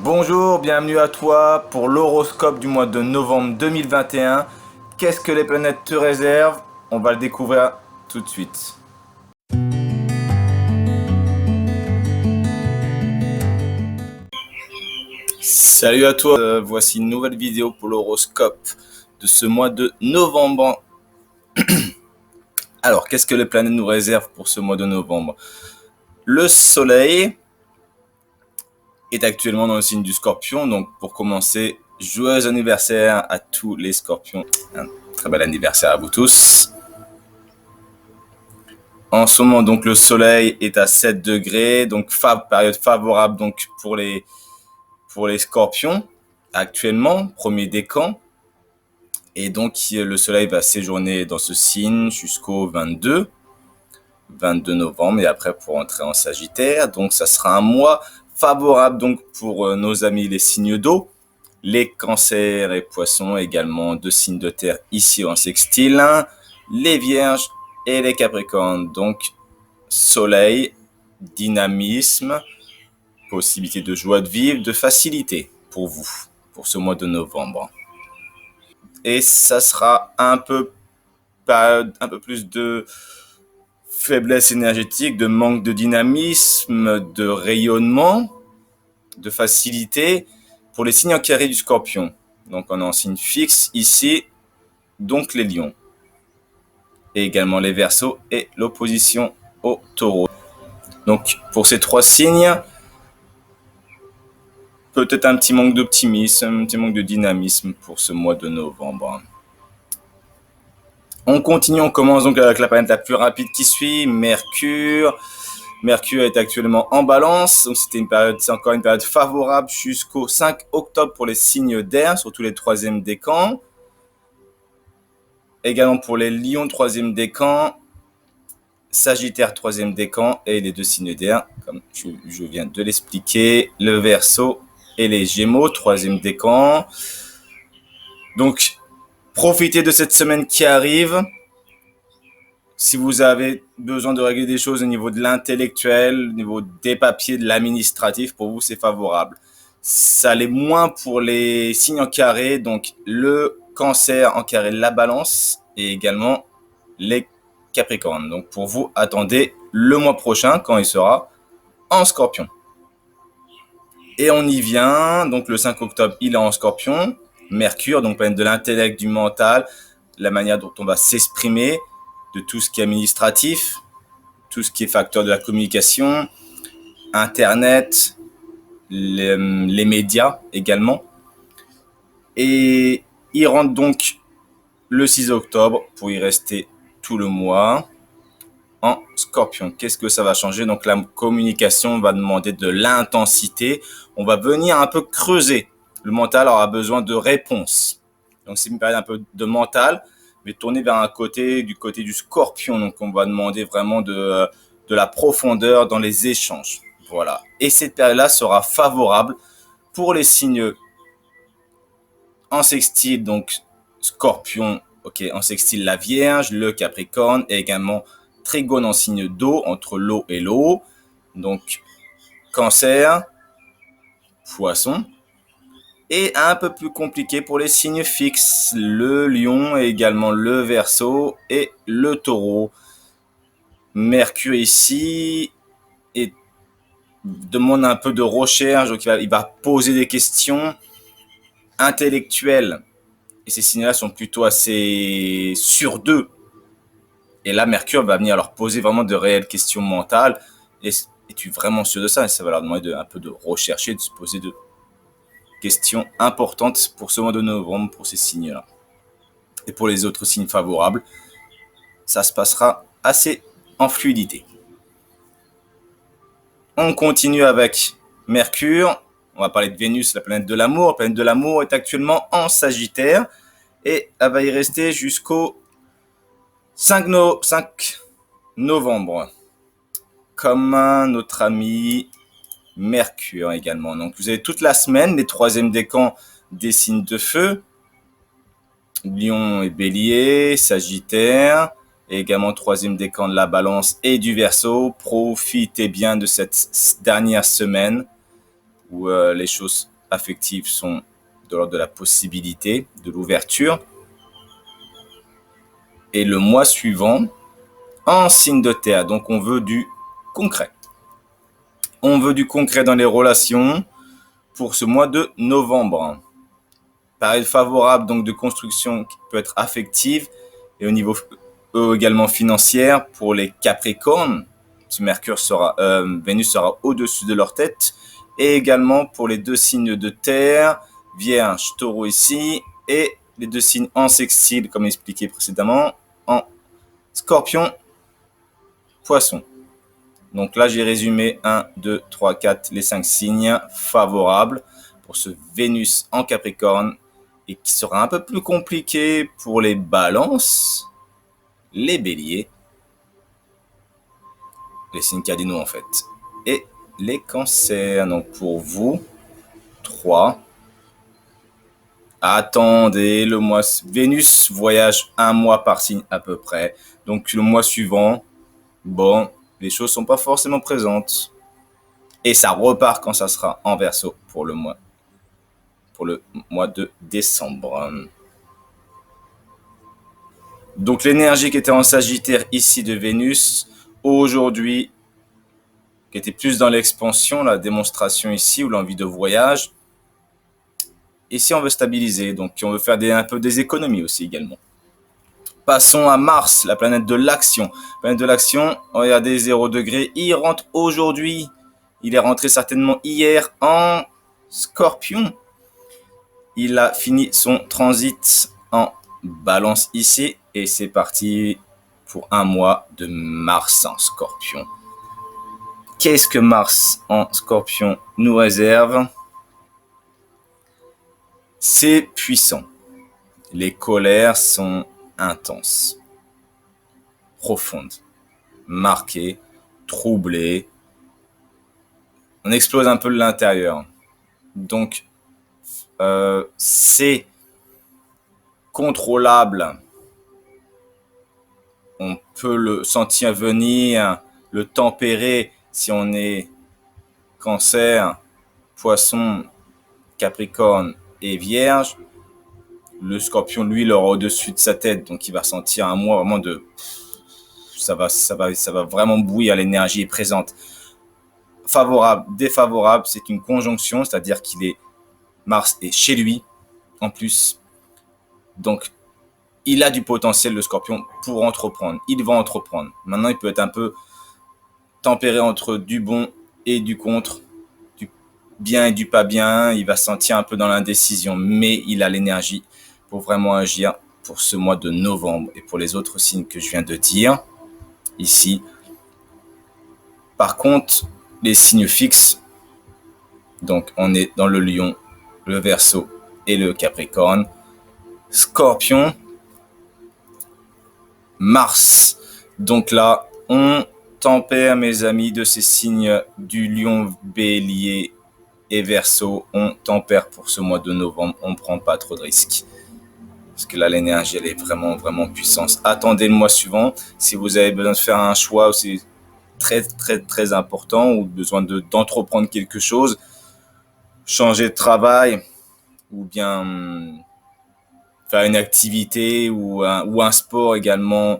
Bonjour, bienvenue à toi pour l'horoscope du mois de novembre 2021. Qu'est-ce que les planètes te réservent? On va le découvrir tout de suite. Salut à toi, voici une nouvelle vidéo pour l'horoscope de ce mois de novembre. Alors, qu'est-ce que les planètes nous réservent pour ce mois de novembre? Le soleil est actuellement dans le signe du Scorpion, donc pour commencer, joyeux anniversaire à tous les Scorpions. Un très bel anniversaire à vous tous. En ce moment, donc, le soleil est à 7 degrés, donc période favorable donc, pour les scorpions, actuellement, premier décan. Et donc, le soleil va séjourner dans ce signe jusqu'au 22 novembre, et après pour entrer en Sagittaire. Donc, ça sera un mois favorable donc, pour nos amis les signes d'eau, les cancers et poissons, également deux signes de terre ici en sextile, les vierges et les capricornes. Donc, soleil, dynamisme, possibilité de joie de vivre, de facilité pour vous, pour ce mois de novembre. Et ça sera un peu plus de faiblesse énergétique, de manque de dynamisme, de rayonnement, de facilité pour les signes en carré du Scorpion. Donc on a un signe fixe ici, donc les lions. Et également les Verseaux et l'opposition au Taureau. Donc pour ces trois signes, peut-être un petit manque d'optimisme, un petit manque de dynamisme pour ce mois de novembre. On continue, on commence donc avec la planète la plus rapide qui suit, Mercure. Mercure est actuellement en balance, donc c'est encore une période favorable jusqu'au 5 octobre pour les signes d'air, surtout les troisièmes décans. Également pour les lions, troisième décan, Sagittaire, troisième décan, et les deux signes d'air, comme je viens de l'expliquer, le Verseau et les Gémeaux, troisième décan. Donc, profitez de cette semaine qui arrive. Si vous avez besoin de régler des choses au niveau de l'intellectuel, au niveau des papiers, de l'administratif, pour vous, c'est favorable. Ça l'est moins pour les signes en carré, donc le Cancer en carré, la Balance, et également les Capricornes. Donc pour vous, attendez le mois prochain quand il sera en Scorpion. Et on y vient, donc le 5 octobre, il est en Scorpion. Mercure, donc planète de l'intellect, du mental, la manière dont on va s'exprimer, de tout ce qui est administratif, tout ce qui est facteur de la communication, Internet, les médias également. Et il rentre donc le 6 octobre pour y rester tout le mois en Scorpion. Qu'est-ce que ça va changer? Donc la communication va demander de l'intensité. On va venir un peu creuser. Le mental aura besoin de réponses. Donc c'est une période un peu de mental, mais tourner vers du côté du Scorpion. Donc on va demander vraiment de la profondeur dans les échanges. Voilà. Et cette période-là sera favorable pour les signes en sextile, donc Scorpion, ok, en sextile la Vierge, le Capricorne, et également Trigone en signe d'eau, entre l'eau et l'eau. Donc Cancer, Poisson. Et un peu plus compliqué pour les signes fixes, le Lion et également le Verseau et le Taureau. Mercure ici demande un peu de recherche, donc il va poser des questions intellectuelles. Et ces signes-là sont plutôt assez sûrs d'eux. Et là, Mercure va venir leur poser vraiment de réelles questions mentales. Et es-tu vraiment sûr de ça? Et ça va leur demander un peu de rechercher, de se poser de questions importantes pour ce mois de novembre, pour ces signes-là. Et pour les autres signes favorables, ça se passera assez en fluidité. On continue avec Mercure. On va parler de Vénus, la planète de l'amour. La planète de l'amour est actuellement en Sagittaire et elle va y rester jusqu'au 5 novembre. Comme notre ami Mercure également. Donc vous avez toute la semaine les troisièmes décans des signes de feu. Lion et Bélier, Sagittaire, et également troisième décan de la Balance et du Verseau. Profitez bien de cette dernière semaine. où les choses affectives sont de l'ordre de la possibilité, de l'ouverture. Et le mois suivant, en signe de terre. Donc, on veut du concret. On veut du concret dans les relations pour ce mois de novembre. Période favorable donc de construction qui peut être affective et au niveau également financière pour les Capricornes. Vénus sera au-dessus de leur tête. Et également pour les deux signes de terre, Vierge, Taureau ici, et les deux signes en sextile, comme expliqué précédemment, en Scorpion, Poisson. Donc là, j'ai résumé 1, 2, 3, 4, les 5 signes favorables pour ce Vénus en Capricorne et qui sera un peu plus compliqué pour les balances, les béliers, les signes cardinaux en fait, et les cancers. Donc pour vous, 3. Attendez, le mois Vénus voyage un mois par signe à peu près. Donc le mois suivant, bon, les choses sont pas forcément présentes. Et ça repart quand ça sera en Verseau pour le mois de décembre. Donc l'énergie qui était en Sagittaire ici de Vénus, aujourd'hui, qui était plus dans l'expansion, la démonstration ici, ou l'envie de voyage. Ici, on veut stabiliser, donc on veut faire un peu des économies aussi également. Passons à Mars, la planète de l'action. La planète de l'action, regardez, 0 degré, il rentre aujourd'hui. Il est rentré certainement hier en Scorpion. Il a fini son transit en Balance ici et c'est parti pour un mois de Mars en Scorpion. Qu'est-ce que Mars en Scorpion nous réserve? C'est puissant. Les colères sont intenses, profondes, marquées, troublées. On explose un peu de l'intérieur. Donc, c'est contrôlable. On peut le sentir venir, le tempérer si on est Cancer, Poisson, Capricorne et Vierge. Le Scorpion, lui, il aura au-dessus de sa tête, donc il va sentir un mois vraiment de... Ça va vraiment bouillir, l'énergie est présente. Favorable, défavorable, c'est une conjonction, c'est-à-dire qu'il est... Mars est chez lui, en plus. Donc, il a du potentiel, le Scorpion, pour entreprendre. Il va entreprendre. Maintenant, il peut être un peu tempéré entre du bon et du contre, du bien et du pas bien. Il va se sentir un peu dans l'indécision, mais il a l'énergie pour vraiment agir pour ce mois de novembre et pour les autres signes que je viens de dire ici. Par contre, les signes fixes, donc on est dans le Lion, le Verseau et le Capricorne. Scorpion, Mars. Donc là, on tempère, mes amis, de ces signes du Lion, Bélier et Verseau. On tempère pour ce mois de novembre. On ne prend pas trop de risques. Parce que là, l'énergie, elle est vraiment, vraiment puissante. Attendez le mois suivant. Si vous avez besoin de faire un choix aussi très, très, très important ou besoin d'entreprendre quelque chose, changer de travail ou bien faire une activité ou un sport également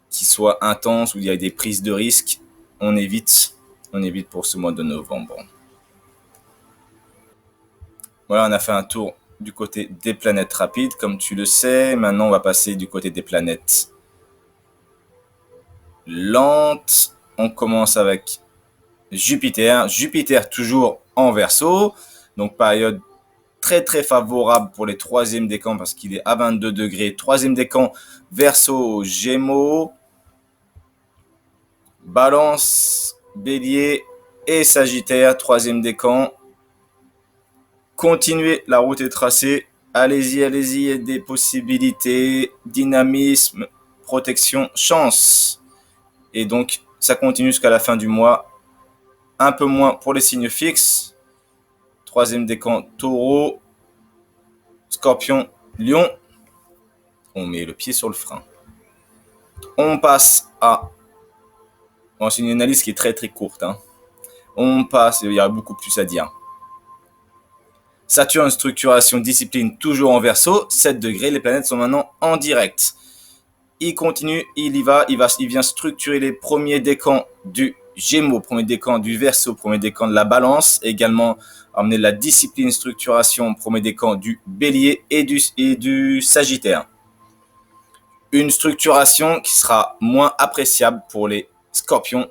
qui soit intense, où il y a des prises de risques, on évite pour ce mois de novembre. Voilà, on a fait un tour du côté des planètes rapides, comme tu le sais. Maintenant, on va passer du côté des planètes lentes. On commence avec Jupiter. Jupiter toujours en Verseau, donc période très très favorable pour les troisièmes décans parce qu'il est à 22 degrés. Troisième décan, Verseau, Gémeaux, Balance, Bélier et Sagittaire. Troisième décan. Continuez, la route est tracée. Allez-y, allez-y, il y a des possibilités, dynamisme, protection, chance. Et donc, ça continue jusqu'à la fin du mois. Un peu moins pour les signes fixes. Troisième décan, Taureau, Scorpion, Lion. On met le pied sur le frein. On passe à... Bon, c'est une analyse qui est très très courte. On passe, il y a beaucoup plus à dire. Saturne, structuration, discipline, toujours en Verseau, 7 degrés, les planètes sont maintenant en direct. Il continue, il vient structurer les premiers décans du Gémeaux, premier décan du Verseau, premier décan de la Balance, également amener la discipline, structuration, premier décan du Bélier et du Sagittaire. Une structuration qui sera moins appréciable pour les Scorpions,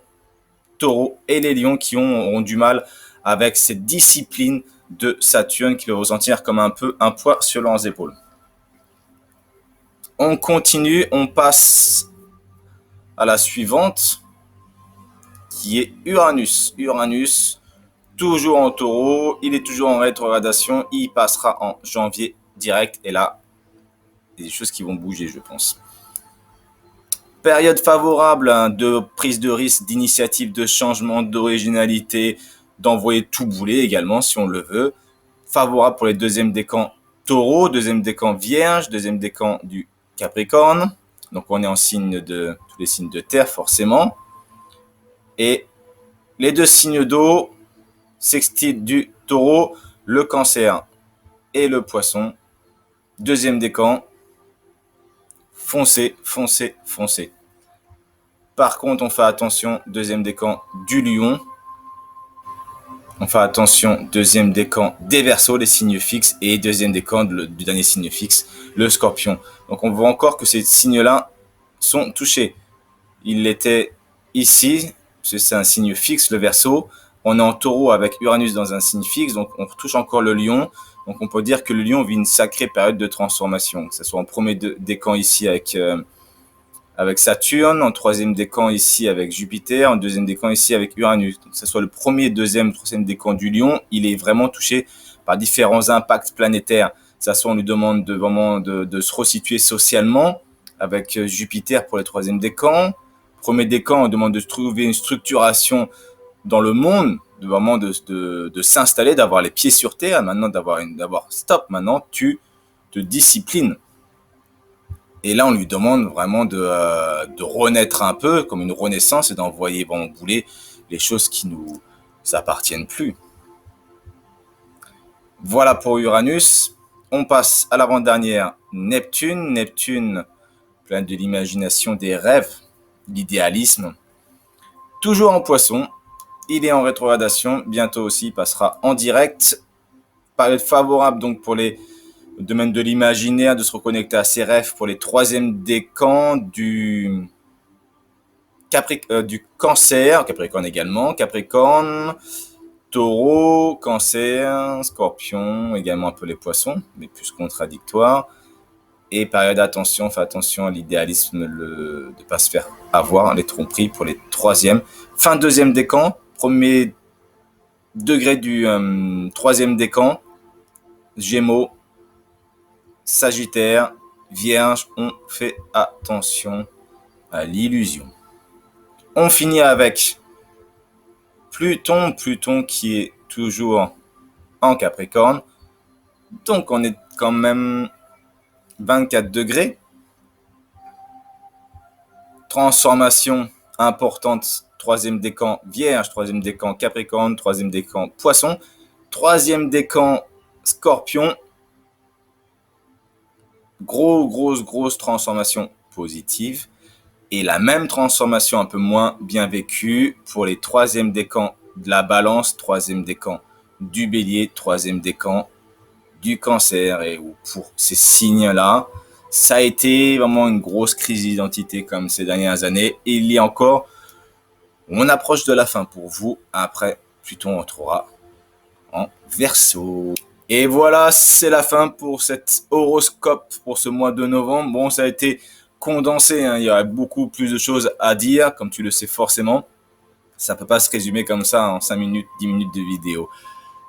Taureaux et les Lions qui auront du mal avec cette discipline de Saturne qui va ressentir comme un peu un poids sur leurs épaules. On continue, on passe à la suivante qui est Uranus. Uranus, toujours en Taureau, il est toujours en rétrogradation, il passera en janvier direct et là, il y a des choses qui vont bouger, je pense. Période favorable de prise de risque, d'initiative, de changement, d'originalité, d'envoyer tout bouler également si on le veut. Favorable pour les deuxièmes décans Taureau, deuxième décan Vierge, deuxième décan du Capricorne. Donc on est en signe de tous les signes de terre forcément. Et les deux signes d'eau, sextile du Taureau, le Cancer et le Poisson. Deuxième décan, foncez, foncez, foncez. Par contre, on fait attention, deuxième décan du Lion. On fait attention, deuxième décan des Verseaux, les signes fixes, et deuxième décan du dernier signe fixe, le Scorpion. Donc on voit encore que ces signes-là sont touchés. Il était ici, c'est un signe fixe, le Verseau. On est en Taureau avec Uranus dans un signe fixe, donc on retouche encore le Lion. Donc on peut dire que le Lion vit une sacrée période de transformation, que ce soit en premier décan ici avec Saturne, en troisième décan ici avec Jupiter, en deuxième décan ici avec Uranus. Donc, que ce soit le premier, deuxième, troisième décan du Lion, il est vraiment touché par différents impacts planétaires. Ça soit on lui demande de se resituer socialement avec Jupiter pour le troisième décan. Premier décan, on demande de trouver une structuration dans le monde, de s'installer, d'avoir les pieds sur terre, maintenant d'avoir stop, maintenant tu te disciplines. Et là, on lui demande vraiment de renaître un peu, comme une renaissance, et d'envoyer bouler les choses qui nous appartiennent plus. Voilà pour Uranus. On passe à l'avant-dernière, Neptune. Neptune, plein de l'imagination, des rêves, l'idéalisme. Toujours en Poisson. Il est en rétrogradation. Bientôt aussi, il passera en direct. Période favorable donc pour les domaine de l'imaginaire, de se reconnecter à ses rêves pour les troisièmes décans du Cancer, Capricorne également, Capricorne, Taureau, Cancer, Scorpion, également un peu les Poissons, mais plus contradictoire. Et période d'attention, fait attention à l'idéalisme, de ne pas se faire avoir, les tromperies pour les troisièmes. Fin deuxième décan, premier degré du troisième décan, Gémeaux, Sagittaire, Vierge, on fait attention à l'illusion. On finit avec Pluton qui est toujours en Capricorne. Donc on est quand même 24 degrés. Transformation importante, troisième décan Vierge, troisième décan Capricorne, troisième décan Poisson, troisième décan Scorpion. Grosse transformation positive. Et la même transformation un peu moins bien vécue pour les troisièmes décans de la Balance, troisième décan du Bélier, troisième décan du Cancer. Et pour ces signes-là, ça a été vraiment une grosse crise d'identité comme ces dernières années. Et il y a encore, on approche de la fin pour vous. Après, Pluton entrera en Verseau. Et voilà, c'est la fin pour cet horoscope pour ce mois de novembre. Bon, ça a été condensé, hein. Il y a beaucoup plus de choses à dire, comme tu le sais forcément. Ça ne peut pas se résumer comme ça en 5 minutes, 10 minutes de vidéo.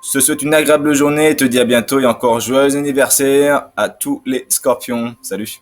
Je te souhaite une agréable journée et te dis à bientôt et encore joyeux anniversaire à tous les Scorpions. Salut!